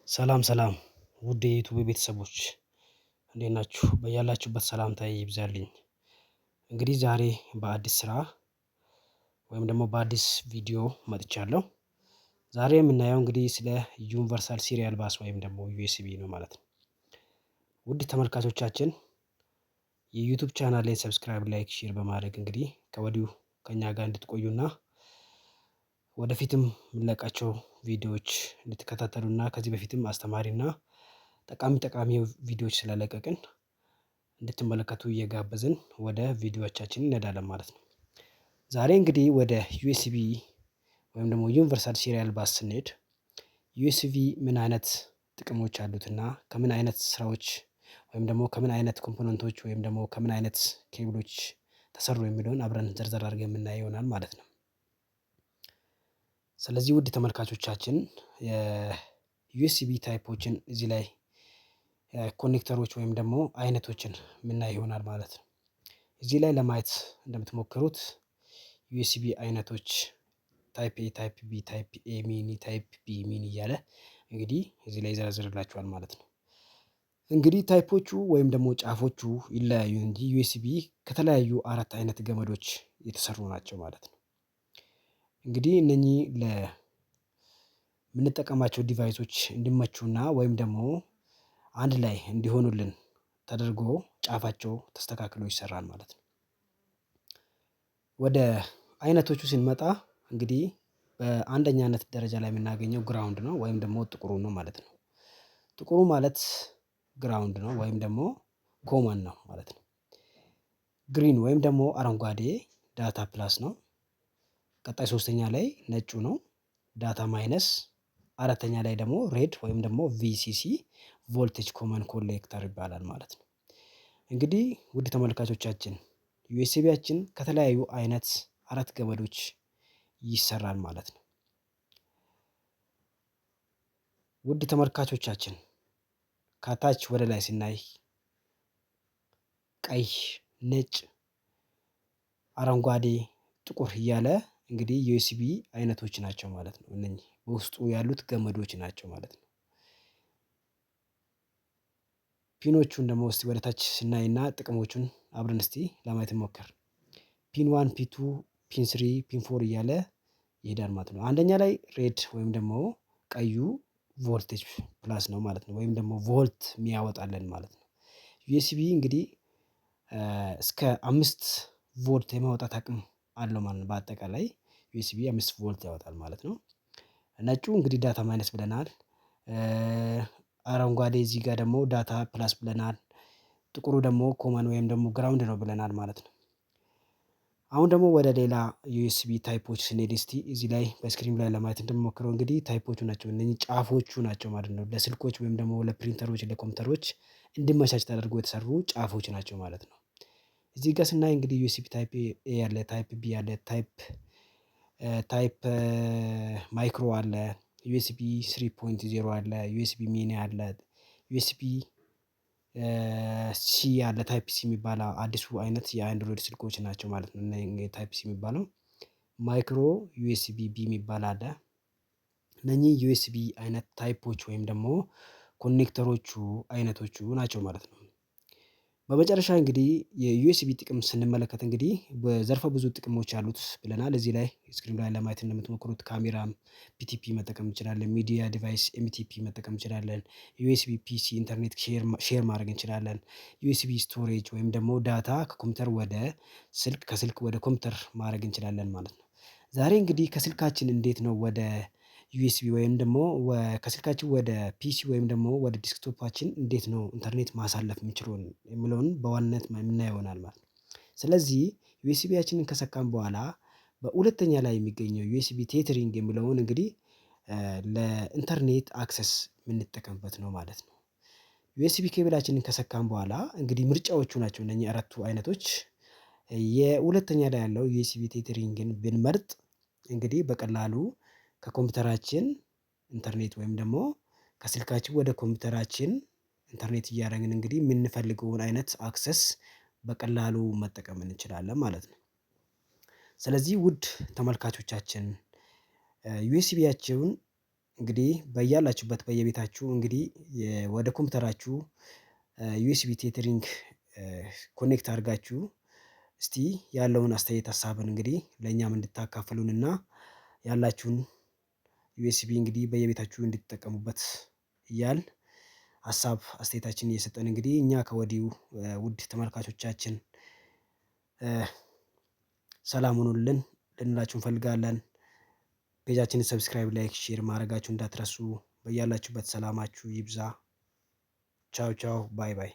ሰላም ሰላም ውድ የዩቲዩብ ቤተሰቦች እንዴት ናችሁ? በያላችሁበት ሰላምታዬ ይብዛልኝ። እንግዲህ ዛሬ በአዲስ ስራ ወይም ደግሞ በአዲስ ቪዲዮ መጥቻለሁ። ዛሬ የምናየው እንግዲህ ስለ ዩኒቨርሳል ሲሪያል ባስ ወይም ደግሞ ዩኤስቢ ነው ማለት ነው። ውድ ተመልካቾቻችን የዩቲዩብ ቻናል ላይ ሰብስክራይብ፣ ላይክ፣ ሼር በማድረግ እንግዲህ ከወዲሁ ከእኛ ጋር እንድትቆዩና ወደፊትም የምንለቃቸው ቪዲዮዎች እንድትከታተሉና ከዚህ በፊትም አስተማሪና ጠቃሚ ቪዲዮዎች ስለለቀቅን እንድትመለከቱ እየጋበዝን ወደ ቪዲዮዎቻችን እንሄዳለን ማለት ነው። ዛሬ እንግዲህ ወደ ዩኤስቢ ወይም ደግሞ ዩኒቨርሳል ሲሪያል ባስ ስንሄድ ዩኤስቢ ምን አይነት ጥቅሞች አሉትና ከምን አይነት ስራዎች ወይም ደግሞ ከምን አይነት ኮምፖነንቶች ወይም ደግሞ ከምን አይነት ኬብሎች ተሰሩ የሚለውን አብረን ዘርዘር አድርገን የምናየው ይሆናል ማለት ነው። ስለዚህ ውድ ተመልካቾቻችን የዩኤስቢ ታይፖችን እዚህ ላይ ኮኔክተሮች ወይም ደግሞ አይነቶችን የምናይ ይሆናል ማለት ነው። እዚህ ላይ ለማየት እንደምትሞክሩት ዩኤስቢ አይነቶች ታይፕ ኤ፣ ታይፕ ቢ፣ ታይፕ ኤ ሚኒ፣ ታይፕ ቢ ሚኒ እያለ እንግዲህ እዚህ ላይ ይዘረዝርላችኋል ማለት ነው። እንግዲህ ታይፖቹ ወይም ደግሞ ጫፎቹ ይለያዩ እንጂ ዩኤስቢ ከተለያዩ አራት አይነት ገመዶች የተሰሩ ናቸው ማለት ነው። እንግዲህ እነኚህ ለምንጠቀማቸው ዲቫይሶች እንዲመቹና ወይም ደግሞ አንድ ላይ እንዲሆኑልን ተደርጎ ጫፋቸው ተስተካክሎ ይሰራል ማለት ነው። ወደ አይነቶቹ ስንመጣ እንግዲህ በአንደኛነት ደረጃ ላይ የምናገኘው ግራውንድ ነው ወይም ደግሞ ጥቁሩ ነው ማለት ነው። ጥቁሩ ማለት ግራውንድ ነው ወይም ደግሞ ኮመን ነው ማለት ነው። ግሪን ወይም ደግሞ አረንጓዴ ዳታ ፕላስ ነው። ቀጣይ ሶስተኛ ላይ ነጩ ነው ዳታ ማይነስ። አራተኛ ላይ ደግሞ ሬድ ወይም ደግሞ ቪሲሲ ቮልቴጅ ኮመን ኮሌክተር ይባላል ማለት ነው። እንግዲህ ውድ ተመልካቾቻችን ዩኤስቢያችን ከተለያዩ አይነት አራት ገመዶች ይሰራል ማለት ነው። ውድ ተመልካቾቻችን ከታች ወደ ላይ ስናይ ቀይ፣ ነጭ፣ አረንጓዴ፣ ጥቁር እያለ እንግዲህ ዩኤስቢ አይነቶች ናቸው ማለት ነው። እነኚህ በውስጡ ያሉት ገመዶች ናቸው ማለት ነው። ፒኖቹን ደግሞ እስቲ ወደ ታች ስናይና ጥቅሞቹን አብረን እስቲ ለማየት እንሞክር። ፒን 1፣ ፒን 2፣ ፒን 3፣ ፒን 4 እያለ ይሄዳል ማለት ነው። አንደኛ ላይ ሬድ ወይም ደግሞ ቀዩ ቮልቴጅ ፕላስ ነው ማለት ነው። ወይም ደግሞ ቮልት የሚያወጣልን ማለት ነው። ዩኤስቢ እንግዲህ እስከ 5 ቮልት የማውጣት አቅም አለው ማለት ነው። በአጠቃላይ ዩኤስቢ 5 ቮልት ያወጣል ማለት ነው። ነጩ እንግዲህ ዳታ ማይነስ ብለናል። አረንጓዴ እዚህ ጋር ደግሞ ዳታ ፕላስ ብለናል። ጥቁሩ ደግሞ ኮመን ወይም ደግሞ ግራውንድ ነው ብለናል ማለት ነው። አሁን ደግሞ ወደ ሌላ ዩኤስቢ ታይፖች ስንሄድ እስቲ እዚህ ላይ በስክሪን ላይ ለማየት እንደምሞክረው እንግዲህ ታይፖቹ ናቸው እነኚህ ጫፎቹ ናቸው ማለት ነው። ለስልኮች ወይም ደግሞ ለፕሪንተሮች፣ ለኮምፒውተሮች እንዲመቻች ተደርጎ የተሰሩ ጫፎች ናቸው ማለት ነው። እዚህ ጋር ስናይ እንግዲህ ዩኤስቢ ታይፕ ኤ አለ፣ ታይፕ ቢ አለ፣ ታይፕ ማይክሮ አለ፣ ዩኤስቢ 3.0 አለ፣ ዩኤስቢ ሚኒ አለ፣ ዩኤስቢ ሲ አለ። ታይፕ ሲ የሚባለው አዲሱ አይነት የአንድሮይድ ስልኮች ናቸው ማለት ነው። ታይፕ ሲ የሚባለው ማይክሮ ዩኤስቢ ቢ የሚባል አለ። እነኚህ ዩኤስቢ አይነት ታይፖች ወይም ደግሞ ኮኔክተሮቹ አይነቶቹ ናቸው ማለት ነው። በመጨረሻ እንግዲህ የዩኤስቢ ጥቅም ስንመለከት እንግዲህ በዘርፈ ብዙ ጥቅሞች አሉት ብለናል። እዚህ ላይ ስክሪን ላይ ለማየት እንደምትሞክሩት ካሜራም ፒቲፒ መጠቀም እንችላለን። ሚዲያ ዲቫይስ ኤምቲፒ መጠቀም እንችላለን። ዩኤስቢ ፒሲ ኢንተርኔት ሼር ማድረግ እንችላለን። ዩኤስቢ ስቶሬጅ ወይም ደግሞ ዳታ ከኮምፒውተር ወደ ስልክ፣ ከስልክ ወደ ኮምፒውተር ማድረግ እንችላለን ማለት ነው። ዛሬ እንግዲህ ከስልካችን እንዴት ነው ወደ ዩኤስቢ ወይም ደግሞ ከስልካችን ወደ ፒሲ ወይም ደግሞ ወደ ዲስክቶፓችን እንዴት ነው ኢንተርኔት ማሳለፍ የምንችለውን የሚለውን በዋናነት የምናየው ይሆናል ማለት ነው። ስለዚህ ዩኤስቢያችንን ከሰካን በኋላ በሁለተኛ ላይ የሚገኘው ዩኤስቢ ቴትሪንግ የሚለውን እንግዲህ ለኢንተርኔት አክሰስ የምንጠቀምበት ነው ማለት ነው። ዩኤስቢ ኬብላችንን ከሰካን በኋላ እንግዲህ ምርጫዎቹ ናቸው እነኚህ አራቱ አይነቶች። የሁለተኛ ላይ ያለው ዩኤስቢ ቴትሪንግን ብንመርጥ እንግዲህ በቀላሉ ከኮምፒውተራችን ኢንተርኔት ወይም ደግሞ ከስልካችን ወደ ኮምፒውተራችን ኢንተርኔት እያደረግን እንግዲህ የምንፈልገውን አይነት አክሰስ በቀላሉ መጠቀም እንችላለን ማለት ነው። ስለዚህ ውድ ተመልካቾቻችን ዩኤስቢያችሁን እንግዲህ በያላችሁበት በየቤታችሁ እንግዲህ ወደ ኮምፒውተራችሁ ዩኤስቢ ቴተሪንግ ኮኔክት አድርጋችሁ እስቲ ያለውን አስተያየት ሀሳብን እንግዲህ ለእኛም እንድታካፍሉንና ያላችሁን ዩኤስቢ እንግዲህ በየቤታችሁ እንድትጠቀሙበት እያል ሀሳብ አስተያየታችንን እየሰጠን እንግዲህ እኛ ከወዲሁ ውድ ተመልካቾቻችን ሰላም ሁኑልን ልንላችሁ እንፈልጋለን። ፔጃችንን ሰብስክራይብ፣ ላይክ፣ ሼር ማድረጋችሁ እንዳትረሱ። በያላችሁበት ሰላማችሁ ይብዛ። ቻው ቻው፣ ባይ ባይ።